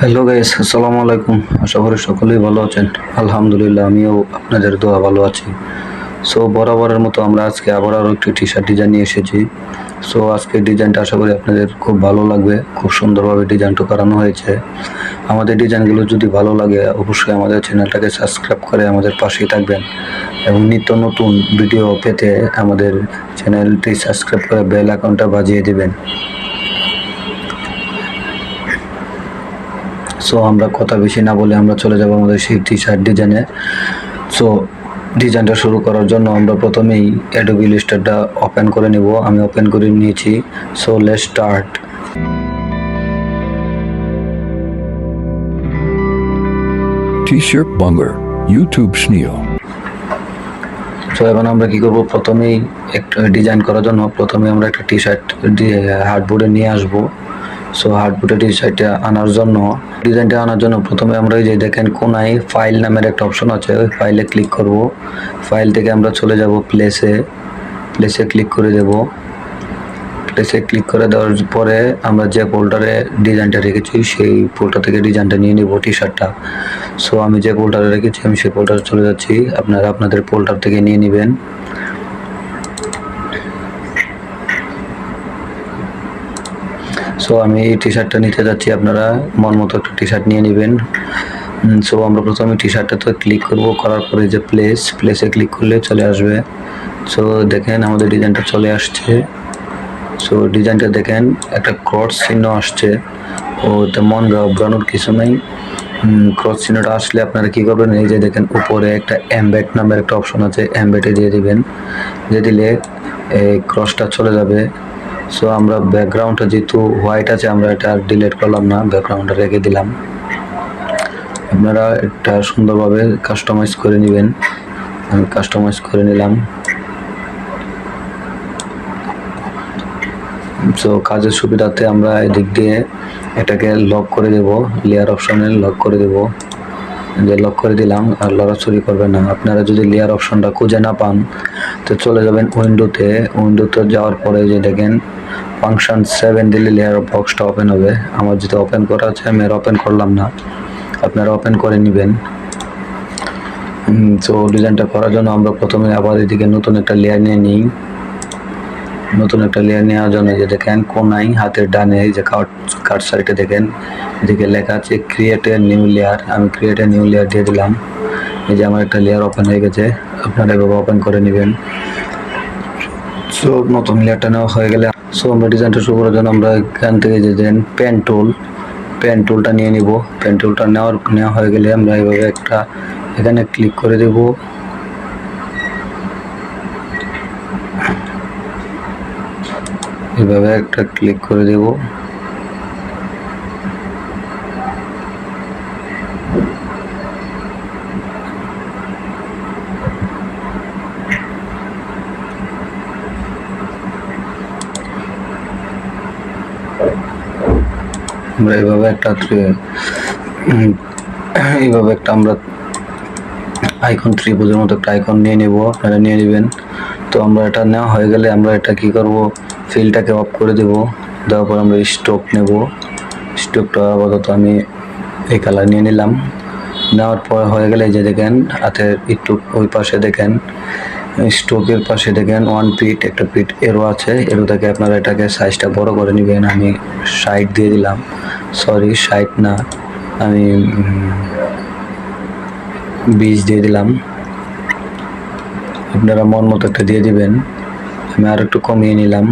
Hello guys, আসসালামু আলাইকুম। আশা করি সকলেই ভালো আছেন। আলহামদুলিল্লাহ, আমিও আপনাদের দোয়া ভালো আছি। সো বরাবরের মতো আমরা আজকে আরও একটি টি শার্ট ডিজাইন নিয়ে এসেছি। সো আজকের ডিজাইনটা আশা করি আপনাদের খুব ভালো লাগবে। খুব সুন্দরভাবে ডিজাইনটা করানো হয়েছে। আমাদের ডিজাইনগুলো যদি ভালো লাগে অবশ্যই আমাদের চ্যানেলটাকে সাবস্ক্রাইব করে আমাদের পাশেই থাকবেন এবং নিত্য নতুন ভিডিও পেতে আমাদের চ্যানেলটি সাবস্ক্রাইব করে বেল আইকনটা বাজিয়ে দিবেন। সো আমরা কথা বেশি না বলে আমরা চলে যাব আমাদের সেই টি শার্ট ডিজাইনে। সো ডিজাইনটা শুরু করার জন্য আমরা প্রথমেই অ্যাডোবি ইলাস্ট্রেটরটা ওপেন করে নিব। আমি ওপেন করে নিয়েছি। So let's start. T-shirt Bunger, YouTube Schneel. So এখন আমরা কি করব, প্রথমেই একটা ডিজাইন করার জন্য প্রথমে আমরা একটা টি শার্ট দিয়ে হার্ডবোর্ডে নিয়ে আসব। সো হার্ডবোর্ডে টি শার্টটা আনার জন্য ডিজাইনটা আনার জন্য প্রথমে আমরা এই যে দেখেন কোনায় ফাইল নামের একটা অপশন আছে, ওই ফাইলে ক্লিক করব। ফাইল থেকে আমরা চলে যাব প্লেসে ক্লিক করে দেব। প্লেসে ক্লিক করে দেওয়ার পরে আমরা যে ফোল্ডারে ডিজাইনটা রেখেছি সেই ফোল্ডার থেকে ডিজাইনটা নিয়ে নেব টি শার্টটা। সো আমি যে ফোল্ডারে রেখেছি আমি সেই ফোল্ডারে চলে যাচ্ছি। আপনারা আপনাদের ফোল্ডার থেকে নিয়ে নেবেন। সো আমি এই টি শার্টটা নিতে যাচ্ছি, আপনারা মন মতো একটা টি শার্ট নিয়ে নেবেন। সো আমরা প্রথমে টি শার্টটাতে ক্লিক করব, করার পরে যে প্লেসে ক্লিক করলে চলে আসবে। সো দেখেন আমাদের ডিজাইনটা চলে আসছে। সো ডিজাইনটা দেখেন একটা ক্রস চিহ্ন আসছে, ও তেমন ঘাবড়ানোর কিছু নেই। ক্রস চিহ্নটা আসলে আপনারা কি করবেন, এই যে দেখেন উপরে একটা এমবেড নামের একটা অপশন আছে, এমবেডে দিয়ে দিবেন। দিয়ে দিলে এই ক্রসটা চলে যাবে। সো আমরা ব্যাকগ্রাউন্ডটা যেহেতু হোয়াইট আছে আমরা এটা ডিলিট করলাম না, ব্যাকগ্রাউন্ডটা রেখে দিলাম। আপনারা এটা সুন্দরভাবে কাস্টমাইজ করে নেবেন। আমি কাস্টমাইজ করে নিলাম। সো কাজের সুবিধাতে আমরা এদিক দিয়ে এটাকে লক করে দেব, লেয়ার অপশনে লক করে দেব। যে লক করে দিলাম, আর লড়াচড়ি করবেন না। আপনারা যদি লেয়ার অপশনটা খুঁজে না পান তো চলে যাবেন উইন্ডোতে যাওয়ার পরে যে দেখেন ফাংশন 7 দিলে লেয়ার বক্সটা ওপেন হবে। আমার যেটা ওপেন করা আছে আমি আর ওপেন করলাম না, আপনারা ওপেন করে নেবেন। সো ডিজাইনটা করার জন্য আমরা প্রথমে আবার এদিকে নতুন একটা লেয়ার নিয়ে নিই। নতুন একটা লেয়ার নেওয়ার জন্য যে দেখেন কোনায় হাতের ডানে যে কাট সাইডে দেখেন এদিকে লেখা আছে ক্রিয়েট এ নিউ লেয়ার। আমি ক্রিয়েট এ নিউ লেয়ার দিয়ে দিলাম। এই যে আমার একটা লেয়ার ওপেন হয়ে গেছে, আপনারা এভাবে ওপেন করে নেবেন। সো নতুন লেয়ারটা নেওয়া হয়ে গেলে সো আমরা ডিজাইনটা শুরু করার জন্য আমরা এখান থেকে যে দেন পেন টুলটা নিয়ে নিব। পেন টুলটা নেওয়া হয়ে গেলে আমরা এইভাবে একটা এখানে ক্লিক করে দেব। এভাবে একটা ক্লিক করে দেব। আমরা এইভাবে একটা আমরা আইকন ত্রিভুজের মতো একটা আইকন নিয়ে নেব, আপনারা নিয়ে নেবেন। তো আমরা এটা নেওয়া হয়ে গেলে আমরা এটা কি করব, ফিলটাকে অফ করে দেব। দেওয়ার পর আমরা স্ট্রোক নেব। স্ট্রোকটা আপাতত আমি এই কালার নিয়ে নিলাম। নেওয়ার পর হয়ে গেলে যে দেখেন হাতের একটু ওই পাশে দেখেন স্ট্রোকের পাশে দেখেন 1 ফিট একটা ফিট এরো আছে। এরো থেকে আপনারা এটাকে সাইজটা বড় করে নেবেন। আমি 60 দিয়ে দিলাম, সরি 60 না, আমি 20 দিয়ে দিলাম। আপনারা মন মতো একটা দিয়ে দিবেন। আমি আর একটু কমিয়ে নিলাম,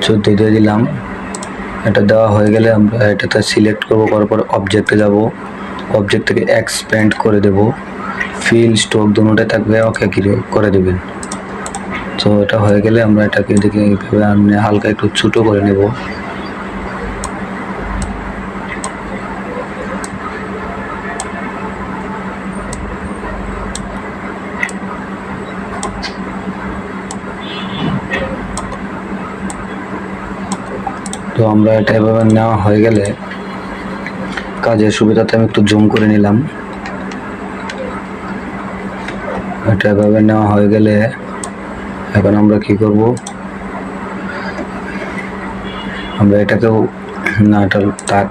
14 দিয়ে দিলাম। এটা দেওয়া হয়ে গেলে আমরা এটাতে সিলেক্ট করবো, করার পর অবজেক্টে যাব। অবজেক্ট থেকে এক্সপ্যান্ড করে দেব। ফিল স্ট্রোক দুটোটাই থাকবে, ওকে করে দেবেন। তো এটা হয়ে গেলে আমরা এটাকে দেখে এইভাবে হালকা একটু ছোটো করে নেব। তো আমরা এটা এভাবে নেওয়া হয়ে গেলে কাজের সুবিধাতে আমি একটু জুম করে নিলাম। এটা এভাবে নেওয়া হয়ে গেলে এখন আমরা কি করব, আমরা এটাকেও না এটা থাক,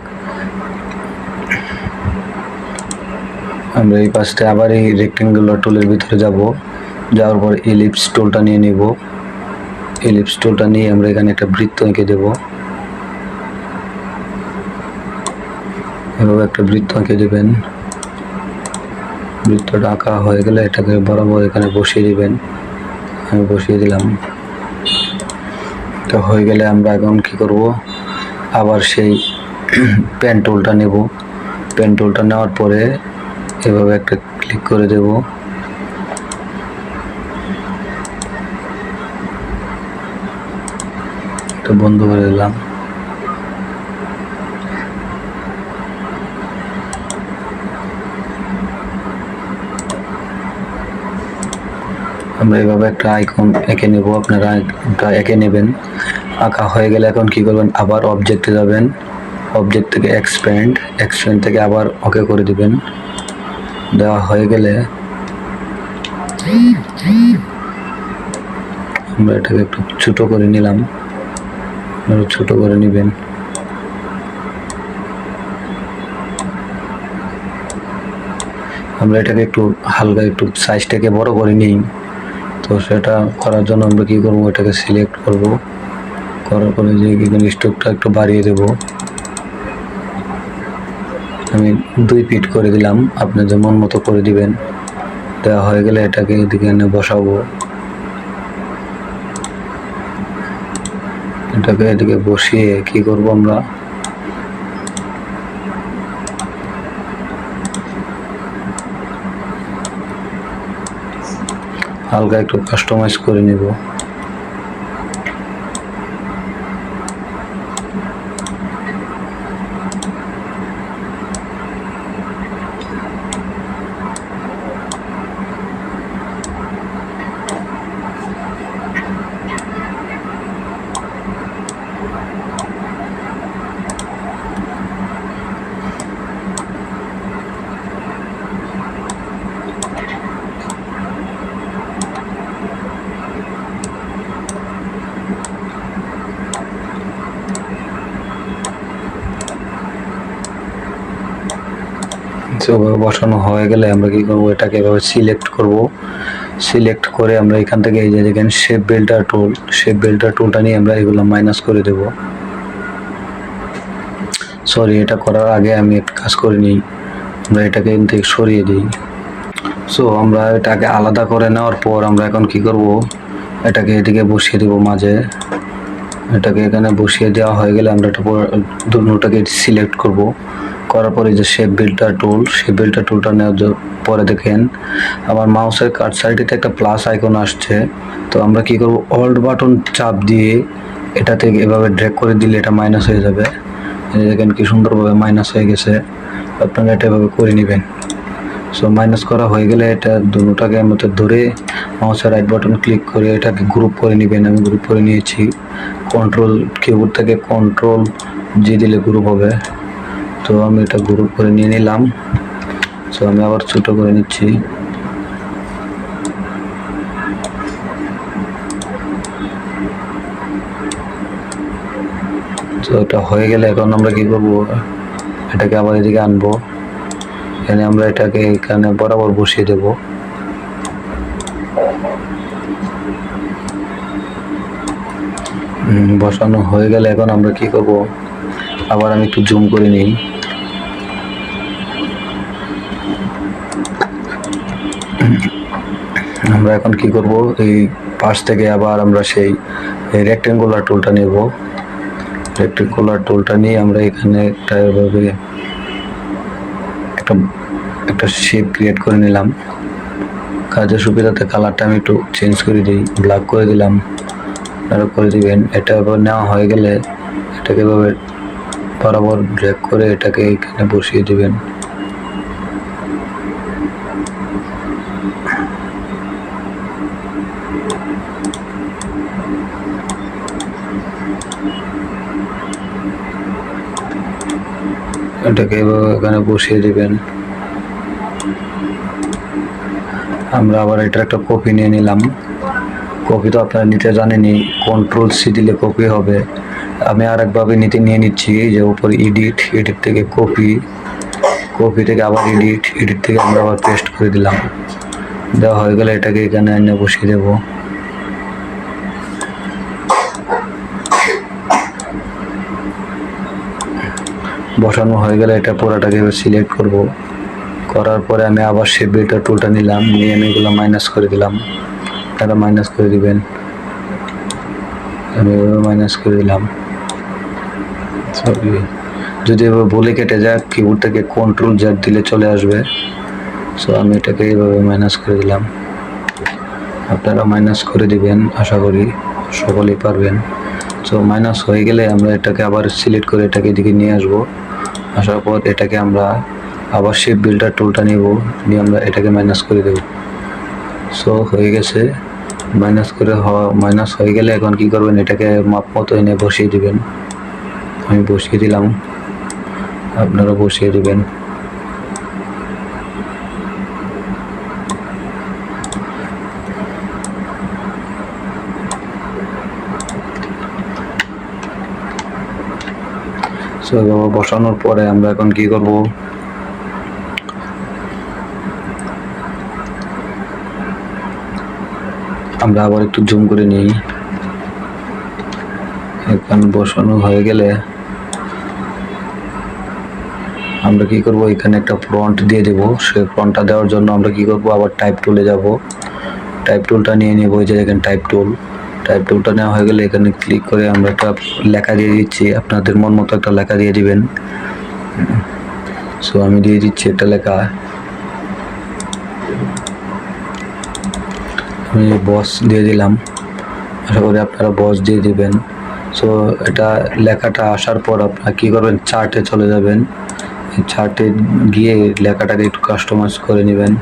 আমরা এই পাশে আবার এই রেক্টেঙ্গুলার টুলের ভিতরে যাব, যাওয়ার পর এলিপস টুলটা নিয়ে নিব। এলিপস টুলটা নিয়ে আমরা এখানে একটা বৃত্ত এঁকে দেব। এভাবে একটা বৃত্ত এঁকে দেবেন। বৃত্তটা আঁকা হয়ে গেলে এটাকে বরাবর এখানে বসিয়ে দিবেন। আমি বসিয়ে দিলাম। তো হয়ে গেলে আমরা এখন কি করব, আবার সেই পেন টুলটা নেব। পেন টুলটা নেওয়ার পরে এভাবে একটা ক্লিক করে দেব। এটা বন্ধ করে দিলাম। আমরা এভাবে একটা আইকন এঁকে নেব, আপনারা এঁকে নেবেন। আঁকা হয়ে গেলে এখন কি করবেন, আবার অবজেক্টে যাবেন। অবজেক্ট থেকে এক্সপ্যান্ড থেকে আবার ওকে করে দিবেন। দেওয়া হয়ে গেলে আমরা এটাকে একটু ছোট করে নিলাম, আপনারা ছোট করে নেবেন। আমরা এটাকে একটু হালকা একটু সাইজটাকে বড় করে নিই। তো সেটা করার জন্য আমরা কি করব, এটাকে সিলেক্ট করব, করার পরে যে এখানে স্টোকটা একটু বাড়িয়ে দেব। আমি 2 ফিট করে দিলাম, আপনি যেমন মতো করে দিবেন। দেওয়া হয়ে গেলে এটাকে এদিকে এনে বসাবো। এটাকে এদিকে বসিয়ে কি করব, আমরা হালকা একটু কাস্টমাইজ করে নেব। বসানো হয়ে গেলে আমরা কি করব, এটাকে এভাবে সিলেক্ট করব। সিলেক্ট করে আমরা এখান থেকে এই যে দেখেন শেপ বিল্ডার টুলটা নিয়ে আমরা এগুলো মাইনাস করে দেব। সরি, এটা করার আগে আমি একটা কাজ করে নিই, আমরা এটাকে এখান থেকে সরিয়ে দিই। সো আমরা এটাকে আলাদা করে নেওয়ার পর আমরা এখন কি করব, এটাকে এদিকে বসিয়ে দেব মাঝে। এটাকে এখানে বসিয়ে দেওয়া হয়ে গেলে আমরা এটা দুটোটাকে সিলেক্ট করব। করার পরে যে শেপ বিল্ডার টুলটা নেওয়ার পরে দেখেন আমার মাউসের কাট সাইডে একটা প্লাস আইকন আসছে। তো আমরা কি করব, অল্ট বাটন চাপ দিয়ে এটা থেকে এভাবে ড্র্যাগ করে দিলে এটা মাইনাস হয়ে যাবে। দেখেন কি সুন্দরভাবে মাইনাস হয়ে গেছে। আপনারা এটা এভাবে করে নেবেন। সো মাইনাস করা হয়ে গেলে এটা দুটোটাকে মধ্যে ধরে মাউসের রাইট বাটন ক্লিক করে এটাকে গ্রুপ করে নেবেন। আমি গ্রুপ করে নিয়েছি। কিবোর্ড থেকে কন্ট্রোল জি দিলে গ্রুপ হবে। তো আমি এটা গ্রুপ করে নিয়ে নিলাম। সো আমি আবার ছোট করে নিচ্ছি। তো এটা হয়ে গেলে এখন আমরা কি করব, এটাকে আবার এদিকে আনবো। এখানে আমরা এটাকে এখানে বরাবর বসিয়ে দেব। বসানো হয়ে গেলে এখন আমরা কি করব, আবার আমি একটু জুম করে নিই। আমরা এখন কি করব, এই পাশ থেকে আবার আমরা সেই রেক্টেঙ্গুলার টুলটা নেব। রেক্টেঙ্গুলার টুলটা নিয়ে আমরা এখানে একটা শেপ ক্রিয়েট করে নিলাম। কাজের সুবিধাতে কালারটা আমি একটু চেঞ্জ করে দিই, ব্ল্যাক করে দিলাম, আপনারা করে দিবেন। এটা এবার নেওয়া হয়ে গেলে এটাকে এভাবে বরাবর ড্র্যাগ করে এটাকে এখানে বসিয়ে দিবেন। এটাকে এখানে বসিয়ে দিবেন। আমরা আবার এটা একটা কপি নিয়ে নিলাম। কপি তো আপনারা নিতে জানেনই, কন্ট্রোল সি দিলে কপি হবে। আমি আরেকভাবে নিয়ে নিচ্ছি, যে উপরে এডিট থেকে কপি, কপি থেকে আবার এডিট থেকে আমরা আবার পেস্ট করে দিলাম। দেওয়া হয়ে গেলে এটাকে এখানে এনে বসিয়ে দেবো। বসানো হয়ে গেলে এটা পুরোটাকে সিলেক্ট করব। করার পরে আমি আবার শেপ বিল্ডার টুলটা নিলাম, নিয়ে আমি এগুলো মাইনাস করে দিলাম। তারা মাইনাস করে দিবেন, আমি মাইনাস করে দিলাম। যদি এভাবে বলে কেটে যায় কিবোর্ড থেকে কন্ট্রোল জেড দিলে চলে আসবে। সো আমি এটাকে এইভাবে মাইনাস করে দিলাম। আপনারা মাইনাস করে দিবেন, আশা করি সকলেই পারবেন। সো মাইনাস হয়ে গেলে আমরা এটাকে আবার সিলেক্ট করে এটাকে এদিকে নিয়ে আসবো। আসার পর এটাকে আমরা আবার শেপ বিল্ডার টুলটা নিব, নিয়ে আমরা এটাকে মাইনাস করে দেব। সো হয়ে গেছে। মাইনাস হয়ে গেলে এখন কি করবেন, এটাকে মাপ মতো এনে বসিয়ে দিবেন। আমি বসিয়ে দিলাম, আপনারা বসিয়ে দিবেন। সো বসানোর পরে আমরা এখন কি করব, আমরা আবার একটু জুম করে নিই। এখন বসানো হয়ে গেলে আমরা কি করব, এখানে একটা ফ্রন্ট দিয়ে দেব। সেই ফ্রন্টটা দেওয়ার জন্য আমরা কি করব, আবার টাইপ টুলে যাব। টাইপ টুলটা নিয়ে নেব, এই যে দেখেন টাইপ টুলটা নেওয়া হয়ে গেলে এখানে ক্লিক করে আমরা একটা লেখা দিয়ে দিচ্ছি। আপনাদের মন মতো একটা লেখা দিয়ে দিবেন। সো আমি দিয়ে দিচ্ছি একটা লেখা, আমি বস দিয়ে দিলাম। আশা করি আপনারা বস দিয়ে দিবেন। সো এটা লেখাটা আসার পর আপনারা কি করবেন, চার্টে চলে যাবেন। চার্টে গিয়ে লেখাটাকে একটু কাস্টমাইজ করে নেবেন।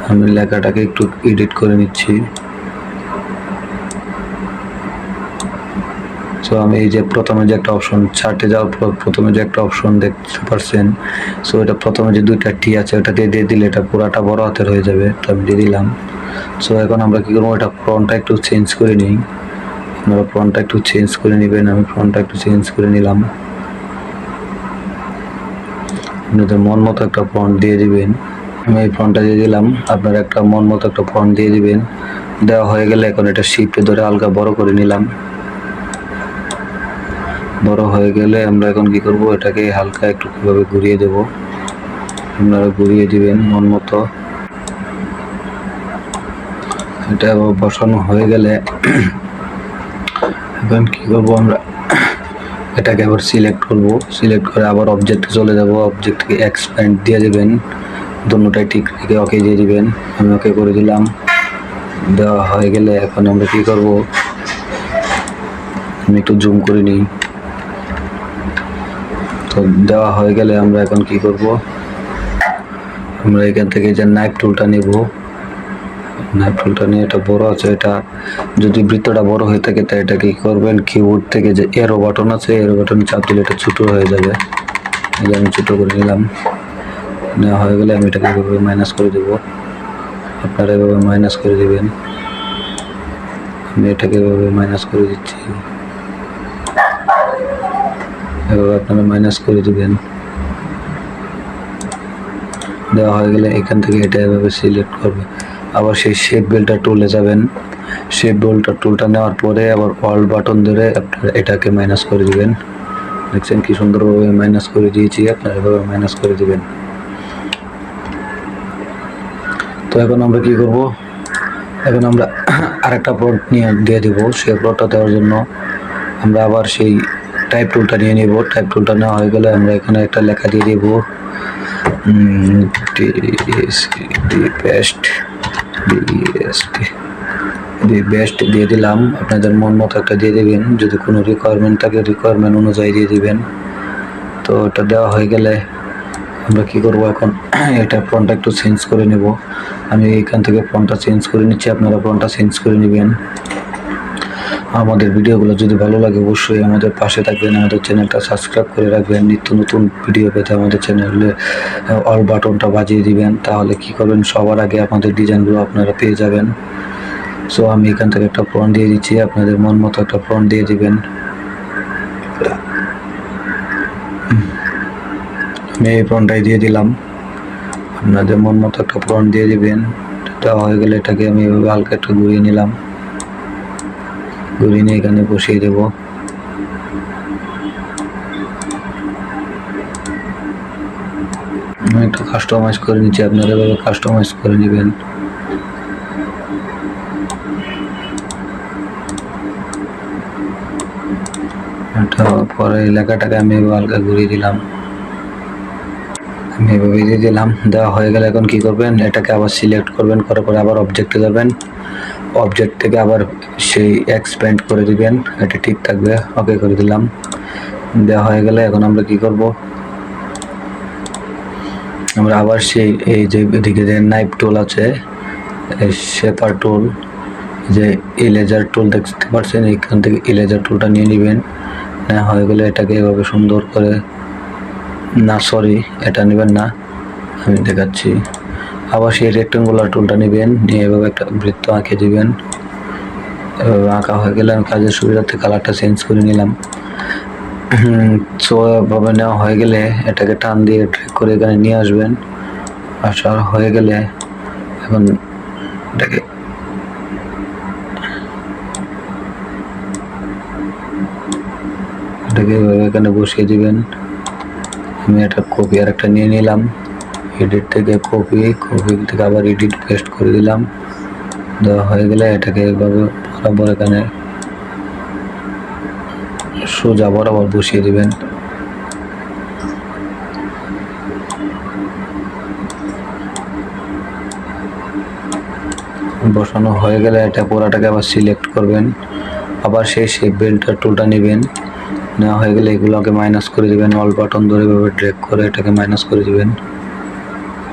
আমি লেখাটাকে একটু এডিট করে নিচ্ছি। সো আমি এই যে প্রথমে যে একটা অপশন, চার্টে যাওয়ার পর প্রথমে যে একটা অপশন দেখতে পাচ্ছেন, সো এটা প্রথমে যে দুইটা টি আছে ওটা দিয়ে দিলে এটা পুরাটা বড় হাতের হয়ে যাবে। তো আমি দিয়ে দিলাম। সো এখন আমরা কি করবো, এটা ফন্টটা একটু চেঞ্জ করে নিই। আপনারা ফন্টটা একটু চেঞ্জ করে নেবেন। আমি ফন্টটা একটু চেঞ্জ করে নিলাম। আপনাদের মন মতো একটা ফন্ট দিয়ে দিবেন। আমি এই ফন্টটা দিয়ে দিলাম, আপনারা একটা মন মতো একটা ফন্ট দিয়ে দিবেন। দেওয়া হয়ে গেলে এখন এটা শিফটে ধরে হালকা বড় করে নিলাম। বড় হয়ে গেলে আমরা এখন কি করব, এটাকে হালকা একটু কিভাবে ঘুরিয়ে দেব। আপনারা ঘুরিয়ে দিবেন মন মতো। এটা বসানো হয়ে গেলে এখন কি করব, আমরা এটাকে আবার সিলেক্ট করব। সিলেক্ট করে আবার অবজেক্টে চলে যাব। অবজেক্টকে এক্সপ্যান্ড দিয়ে দেবেন, দুটোটাই ঠিক রেখে ওকে দিয়ে দিবেন। আমি ওকে করে দিলাম। দেওয়া হয়ে গেলে এখন আমরা কি করব, আমি একটু জুম করে নিই। তো দেওয়া হয়ে গেলে আমরা এখন কি করব, আমরা এখান থেকে যে নাইফ টুলটা নিব। নাইফ টুলটা নিয়ে, এটা বড় আছে, এটা যদি বৃত্তটা বড় হয়ে থাকে তাই এটা কি করবেন, কিবোর্ড থেকে যে এরো বাটন আছে, এরো বাটন চাপ দিলে এটা ছোট হয়ে যাবে। এই যে আমি ছোট করে নিলাম। নেওয়া হয়ে গেলে আমি এটাকে এভাবে মাইনাস করে দেব। আপনারা এভাবে মাইনাস করে দিবেন। আমি এটাকে এভাবে মাইনাস করে দিচ্ছি। এভাবে আপনারা মাইনাস করে দিবেন। দেওয়া হয়ে গেলে এখান থেকে এটা এভাবে সিলেক্ট করবে। আবার সেই শেপ বিল্ডার টুলে যাবেন। শেপ বিল্ডার টুলটা নেওয়ার পরে আবার অল বাটন ধরে আপনারা এটাকে মাইনাস করে দিবেন। দেখছেন কি সুন্দরভাবে মাইনাস করে দিয়েছি। আপনারা এভাবে মাইনাস করে দিবেন। তো এখন আমরা কি করব, এখন আমরা আরেকটা প্লট দিয়ে দেবো। সেই প্লটটা দেওয়ার জন্য আমরা আবার সেই টাইপ টুলটা নিয়ে নেব। টাইপ টুলটা নেওয়া হয়ে গেলে আমরা এখানে একটা লেখা দিয়ে দেবো, বেস্ট দিয়ে দিলাম। আপনাদের মন মতো একটা দিয়ে দেবেন। যদি কোনো রিকোয়ারমেন্ট থাকে রিকোয়ারমেন্ট অনুযায়ী দিয়ে দিবেন। তো এটা দেওয়া হয়ে গেলে আমরা কি করব, এখন এটা ফন্টটা একটু চেঞ্জ করে নেব। আমি এখান থেকে ফন্টটা চেঞ্জ করে নিচ্ছি, আপনারা ফন্টটা চেঞ্জ করে নেবেন। আমাদের ভিডিওগুলো যদি ভালো লাগে অবশ্যই আমাদের পাশে থাকবেন, আমাদের চ্যানেলটা সাবস্ক্রাইব করে রাখবেন। নিত্য নতুন ভিডিও পেতে আমাদের চ্যানেলে অল বাটনটা বাজিয়ে দিবেন। তাহলে কি করবেন, সবার আগে আমাদের ডিজাইনগুলো আপনারা পেয়ে যাবেন। সো আমি এখান থেকে একটা ফন্ট দিয়ে দিচ্ছি, আপনাদের মন মতো একটা ফন্ট দিয়ে দিবেন। আমি এই ফ্রন্টটাই দিয়ে দিলাম, আপনাদের মন মতো একটা ফ্রন্ট দিয়ে দিবেন। দেওয়া হয়ে গেলে এটাকে আমি এভাবে হালকা একটু ঘুরিয়ে নিলাম, ঘুরিয়ে নিয়ে এখানে বসিয়ে দেবো। আমি একটু কাস্টমাইজ করে নিচ্ছি, আপনারা এভাবে কাস্টমাইজ করে নেবেন। পরে এলাকাটাকে আমি হালকা ঘুরিয়ে দিলাম, আমি এভাবে দিয়ে দিলাম। দেওয়া হয়ে গেলে এখন কি করবেন, এটাকে আবার সিলেক্ট করবেন, করার পরে আবার অবজেক্টে যাবেন, অবজেক্ট থেকে আবার সেই এক্সপ্যান্ড করে দিবেন, এটা ঠিক থাকবে। ওকে করে দিলাম। দেওয়া হয়ে গেলে এখন আমরা কি করব, আমরা আবার সেই এই যে এদিকে যে নাইফ টুল আছে, শেপার টুল, যে ইরেজার টুল দেখতে পাচ্ছেন, এইখান থেকে ইরেজার টুলটা নিয়ে নেবেন। নেওয়া হয়ে গেলে এটাকে এভাবে সুন্দর করে, না সরি এটা নেবেন না, আমি দেখাচ্ছি। আবার সেই রেক্টেঙ্গুলার টুলটা নেবেন, নিয়ে এভাবে একটা বৃত্ত আঁকে দিবেন। এভাবে আঁকা হয়ে গেলে আমি কাজের সুবিধার্থে কালারটা চেঞ্জ করে নিলাম। সো এভাবে নেওয়া হয়ে গেলে এটাকে টান দিয়ে ড্র্যাগ করে এখানে নিয়ে আসবেন। আসা হয়ে গেলে এখন এটাকে এখানে বসিয়ে দিবেন। আমি একটা কপি আর একটা নিয়ে নিলাম, এডিট থেকে কপি থেকে আবার এডিট পেস্ট করে দিলাম। দেওয়া হয়ে গেলে এটাকে এভাবে বরাবর এখানে সোজা বরাবর বসিয়ে দিবেন। বসানো হয়ে গেলে এটা পুরাটাকে আবার সিলেক্ট করবেন, আবার সেই শেপ বেল্টার টুলটা নেবেন। নেওয়া হয়ে গেলে এগুলোকে মাইনাস করে দিবেন, অল বাটন ধরে এভাবে ড্র্যাগ করে এটাকে মাইনাস করে দিবেন।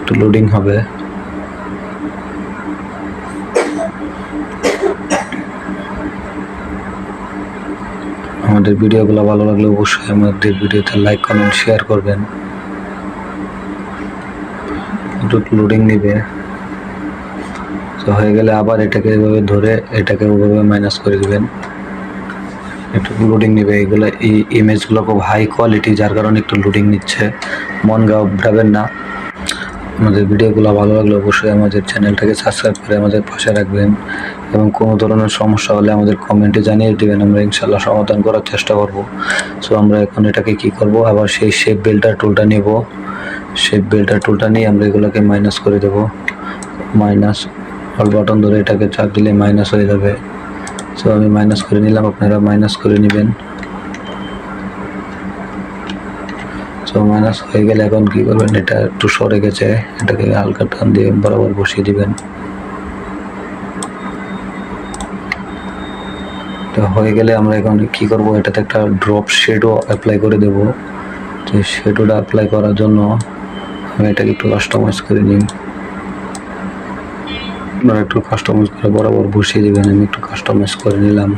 একটু লোডিং হবে। আমাদের ভিডিওগুলো ভালো লাগলে অবশ্যই আমাদের ভিডিওতে লাইক কমেন্ট শেয়ার করবেন। একটু লোডিং নিবে, তো হয়ে গেলে আবার এটাকে এভাবে ধরে এটাকে ওভাবে মাইনাস করে দিবেন। একটু লোডিং নেবে, এগুলো এই ইমেজগুলো খুব হাই কোয়ালিটি, যার কারণে একটু লোডিং নিচ্ছে, মন ঘাবড়াবেন না। আমাদের ভিডিওগুলো ভালো লাগলে অবশ্যই আমাদের চ্যানেলটাকে সাবস্ক্রাইব করে আমাদের পাশে রাখবেন, এবং কোনো ধরনের সমস্যা হলে আমাদের কমেন্টে জানিয়ে দেবেন, আমরা ইনশাল্লাহ সমাধান করার চেষ্টা করব। সো আমরা এখন এটাকে কি করব, আবার সেই শেপ বেল্টার টুলটা নেব, শেপ বেল্টার টুলটা নিয়ে আমরা এগুলোকে মাইনাস করে দেব। মাইনাস অল বাটন ধরে এটাকে চাপ দিলে মাইনাস হয়ে যাবে। সো আমি মাইনাস করে নিলাম, আপনারা মাইনাস করে নেবেন। সো মাইনাস হয়ে গেলে এখন কি করবেন, এটা একটু সরে গেছে, এটাকে হালকা টান দিয়ে বরাবর বসিয়ে দিবেন। তো হয়ে গেলে আমরা এখন কি করব, এটাতে একটা ড্রপ শেডও অ্যাপ্লাই করে দেব। তো শেডোটা অ্যাপ্লাই করার জন্য আমি এটাকে একটু কাস্টমাইজ করে নিই, আপনারা একটু কাস্টমাইজ করে বরাবর বসিয়ে দেবেন। আমি একটু কাস্টমাইজ করে নিলাম।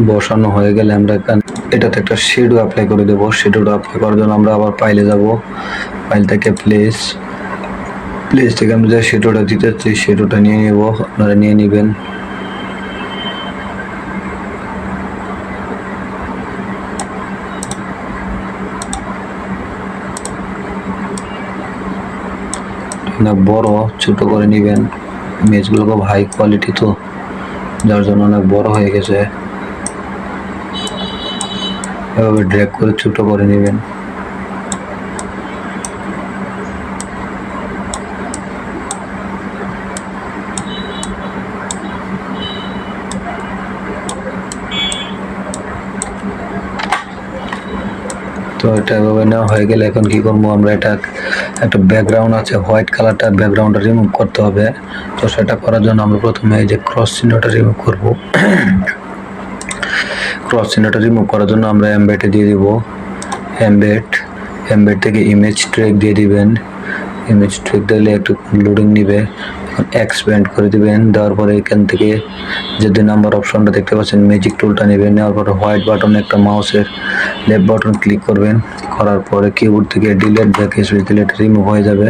বসানো হয়ে গেলে আমরা এটাতে একটা শেডো অ্যাপ্লাই করে দেবো। শেডোটা অ্যাপ্লাই করার জন্য আমরা আবার ফাইলে যাব, ফাইল থেকে প্লেস থেকে আমরা যে শেডোটা দিতে চাচ্ছি শেডোটা নিয়ে নেব, আপনারা নিয়ে নেবেন। বড় ছোট করে নেবেন, ইমেজগুলো খুব হাই কোয়ালিটি, তো যার জন্য অনেক বড় হয়ে গেছে। এভাবে ড্র্যাগ করে ছোট করে নেবেন। তো এটা এভাবে নেওয়া হয়ে গেলে এখন কি করবো, আমরা এটা একটা ব্যাকগ্রাউন্ড আছে হোয়াইট কালারটা, ব্যাকগ্রাউন্ডটা রিমুভ করতে হবে। তো সেটা করার জন্য আমরা প্রথমে এই যে ক্রস চিহ্নটা রিমুভ করব। ক্রস চিহ্নটা রিমুভ করার জন্য আমরা এমবেডে দিয়ে দিব, এমবেড থেকে ইমেজ ট্র্যাক দিয়ে দিবেন। ইমেজ ট্র্যাক দিলে একটু লোডিং নিবে, এক্সপ্যান্ড করে দিবেন। দেওয়ার পরে এখান থেকে যে 2 নাম্বার অপশনটা দেখতে পাচ্ছেন ম্যাজিক টুলটা নেবেন, নেওয়ার পরে হোয়াইট বাটনে একটা মাউসের লেফট বাটন ক্লিক করবেন। করার পরে কিবোর্ড থেকে ডিলিট ব্যাক স্পেস দিলে এটা রিমুভ হয়ে যাবে।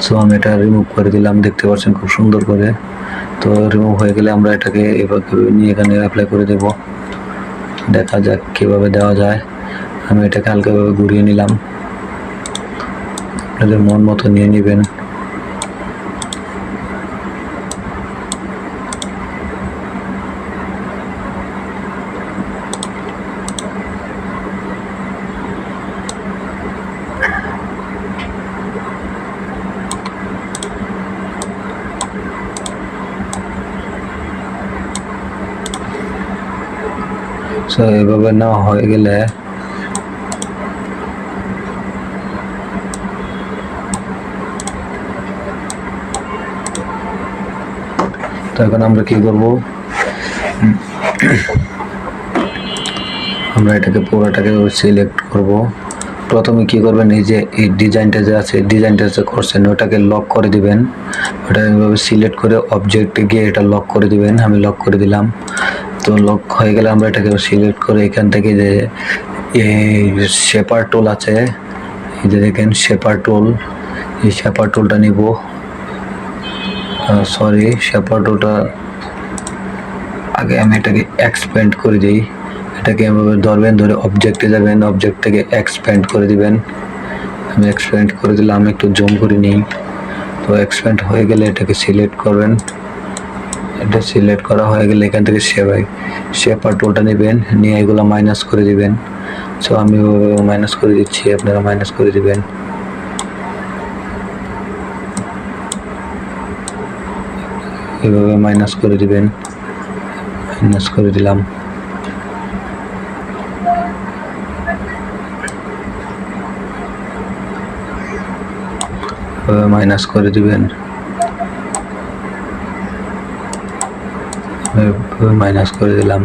সো আমি এটা রিমুভ করে দিলাম, দেখতে পাচ্ছেন খুব সুন্দর করে। তো রিমুভ হয়ে গেলে আমরা এটাকে এভাবে নিয়ে এখানে অ্যাপ্লাই করে দেব। দেখা যাক কীভাবে দেওয়া যায়। আমি এটাকে হালকাভাবে ঘুরিয়ে নিলাম, আপনাদের মন মতো নিয়ে নেবেন। সো এভাবে নেওয়া হয়ে গেলে তো এখন আমরা কি করব, আমরা এটাকে পুরোটাকে সিলেক্ট করব। প্রথমে কি করবেন, এই যে এই ডিজাইনটা যে আছে, ডিজাইনটা যে করছেন ওটাকে লক করে দিবেন। ওটা এইভাবে সিলেক্ট করে অবজেক্টে গিয়ে এটা লক করে দিবেন। আমি লক করে দিলাম। তো লক হয়ে গেলে আমরা এটাকে সিলেক্ট করে এখান থেকে যে এই শেপার টুল আছে, এই যে দেখেন শেপার টুল, এই শেপার টুলটা নিব। সরি, শেপার টুলটা আগে আমি এটাকে এক্সপ্যান্ড করে দিই। এটাকে এভাবে ধরবেন, ধরে অবজেক্টে যাবেন, অবজেক্ট থেকে এক্সপ্যান্ড করে দিবেন। আমি এক্সপ্যান্ড করে দিলাম, একটু জুম করে নিই। তো এক্সপ্যান্ড হয়ে গেলে এটাকে সিলেক্ট করবেন। এটা সিলেক্ট করা হয়ে গেলে এখান থেকে শেপার টুলটা নেবেন, নিয়ে এগুলো মাইনাস করে দিবেন। সো আমি মাইনাস করে দিচ্ছি, আপনারা মাইনাস করে দিবেন। এভাবে মাইনাস করে দিবেন, মাইনাস করে দিলাম। মাইনাস করে দিবেন, মাইনাস করে দিলাম।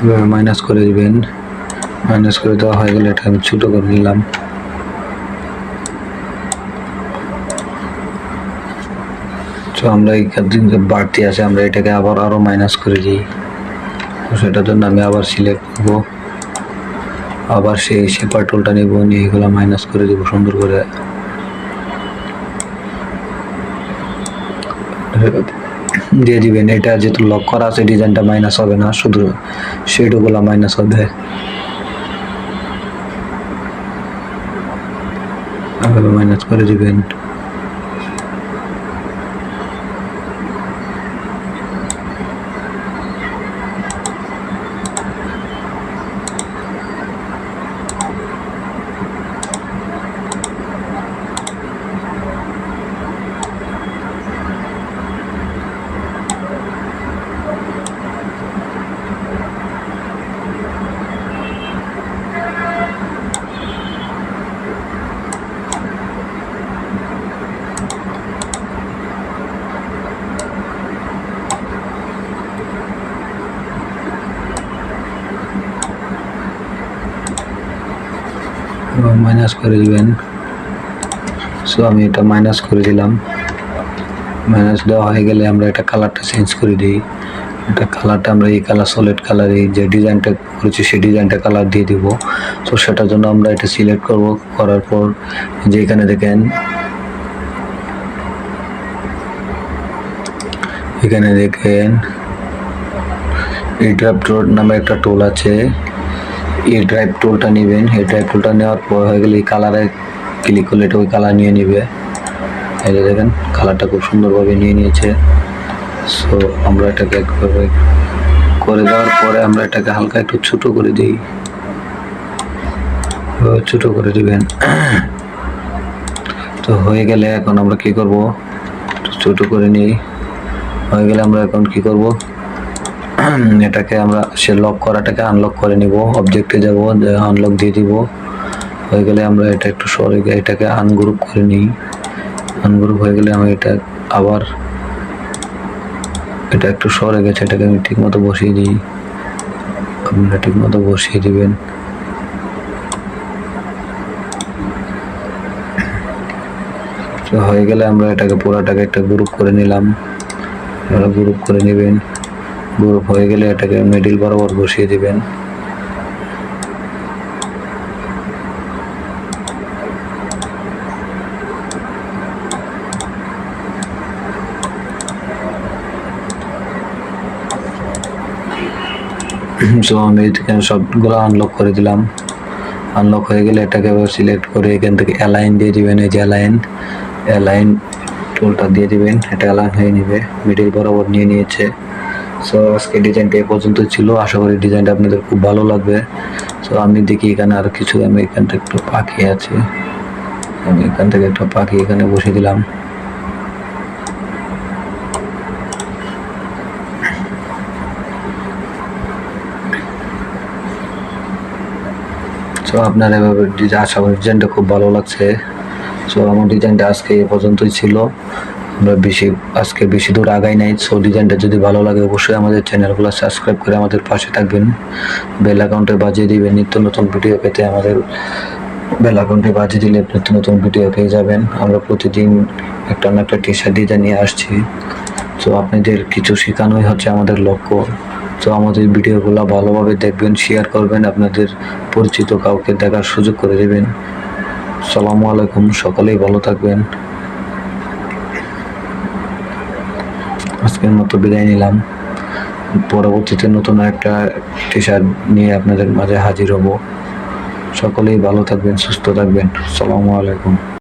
এভাবে মাইনাস করে দিবেন। মাইনাস করে দেওয়া হয়ে গেলে এটা আমি ছোটো করে নিলাম। তো আমরা এইখান থেকে বাড়তি আছে, আমরা এটাকে আবার আরও মাইনাস করে দিই। সেটার জন্য আমি আবার সিলেক্ট করব, আবার সেই শেপার টুলটা নিব, নিয়ে এগুলো মাইনাস করে দিব সুন্দর করে। দিয়ে দিবেন। এটা যেহেতু লক করা আছে ডিজাইনটা মাইনাস হবে না, শুধু শেডগুলো মাইনাস হবে। মাইনাস করে দিবেন। মাইনাস করে দিবেন। সো আমি এটা মাইনাস করে দিলাম। মাইনাস দেওয়া হয়ে গেলে আমরা এটা কালারটা চেঞ্জ করে দিই। এটা কালারটা আমরা এই কালার সলিড কালার, এই যে ডিজাইনটা করেছি সেই ডিজাইনটা কালার দিয়ে দিব। তো সেটার জন্য আমরা এটা সিলেক্ট করব। করার পর যে এখানে দেখেন, এখানে দেখেন এই ড্রাইভ টুল নামে একটা টুল আছে। এই ড্রাইভ টুলটা নেবেন। এই ড্রাইভ টুলটা নেওয়ার পর হয়ে গেলে এই কালারে ক্লিক করলে এটা ওই কালার নিয়ে নেবে। এই যে দেখেন কালারটা খুব সুন্দরভাবে নিয়ে নিয়েছে। সো আমরা এটাকে একভাবে করে দেওয়ার পরে আমরা এটাকে হালকা একটু ছোট করে দিই। ছোট করে দিবেন। তো হয়ে গেলে এখন আমরা কি করব, ছোট করে নিই। হয়ে গেলে আমরা এখন কি করব, এটাকে আমরা সে লক করাটাকে আনলক করে নিব। অবজেক্টে যাব, আনলক দিয়ে দিব। হয়ে গেলে আমরা এটা একটু সরে গিয়ে এটাকে আনগ্রুপ করে নিই। আনগ্রুপ হয়ে গেলে আমি এটা আবার এটা একটু সরে গেছে, এটাকে আমি ঠিক মতো বসিয়ে দিই। আপনারা ঠিক মতো বসিয়ে দিবেন। হয়ে গেলে আমরা এটাকে পুরাটাকে একটা গ্রুপ করে নিলাম। আপনারা গ্রুপ করে নেবেন। গ্রুপ হয়ে গেলে এটাকে মিডিল বরাবর বসিয়ে দিবেন। সো আমি এখানে সবগুলো আনলক করে দিলাম। আনলক হয়ে গেলে এটাকে সিলেক্ট করে এখান থেকে অ্যালাইন দিয়ে দিবেন। এই যে অ্যালাইন টুলটা দিয়ে দিবেন, এটা অ্যালাইন হয়ে নেবে, মিডিল বরাবর নিয়ে নিয়েছে। সো আজকে ডিজাইনটা এই পর্যন্ত ছিল। আশা করি ডিজাইনটা আপনাদের খুব ভালো লাগবে। সো আমি দেখি এখানে আর কিছু, আমি এখান থেকে একটু পাখি আছে, আমি এখান থেকে একটা পাখি এখানে বসিয়ে দিলাম। সো আপনার এভাবে আশা করি ডিজাইনটা খুব ভালো লাগছে। সো আমার ডিজাইনটা আজকে এ পর্যন্তই ছিল। আমরা আজকে বেশি দূর আগাই নাই। সো ডিজাইনটা যদি ভালো লাগে অবশ্যই আমাদের চ্যানেলগুলো সাবস্ক্রাইব করে আমাদের পাশে থাকবেন। বেল আইকনটা বাজিয়ে দিবেন, নিত্য নতুন ভিডিও পেতে আমাদের বেল আইকনটা বাজিয়ে দিলে নিত্য নতুন ভিডিও পেয়ে যাবেন। আমরা প্রতিদিন একটা না একটা টি শার্ট ডিজাইন নিয়ে আসছি। সো আপনাদের কিছু শেখানোই হচ্ছে আমাদের লক্ষ্য। তো আমাদের ভিডিওগুলো ভালোভাবে দেখবেন, শেয়ার করবেন, আপনাদের পরিচিত কাউকে দেখার সুযোগ করে দেবেন। আসসালামু আলাইকুম, সকলেই ভালো থাকবেন। আজকের মতো বিদায় নিলাম। পরবর্তীতে নতুন একটা টি শার্ট নিয়ে আপনাদের মাঝে হাজির হব। সকলেই ভালো থাকবেন, সুস্থ থাকবেন। আসসালামু আলাইকুম।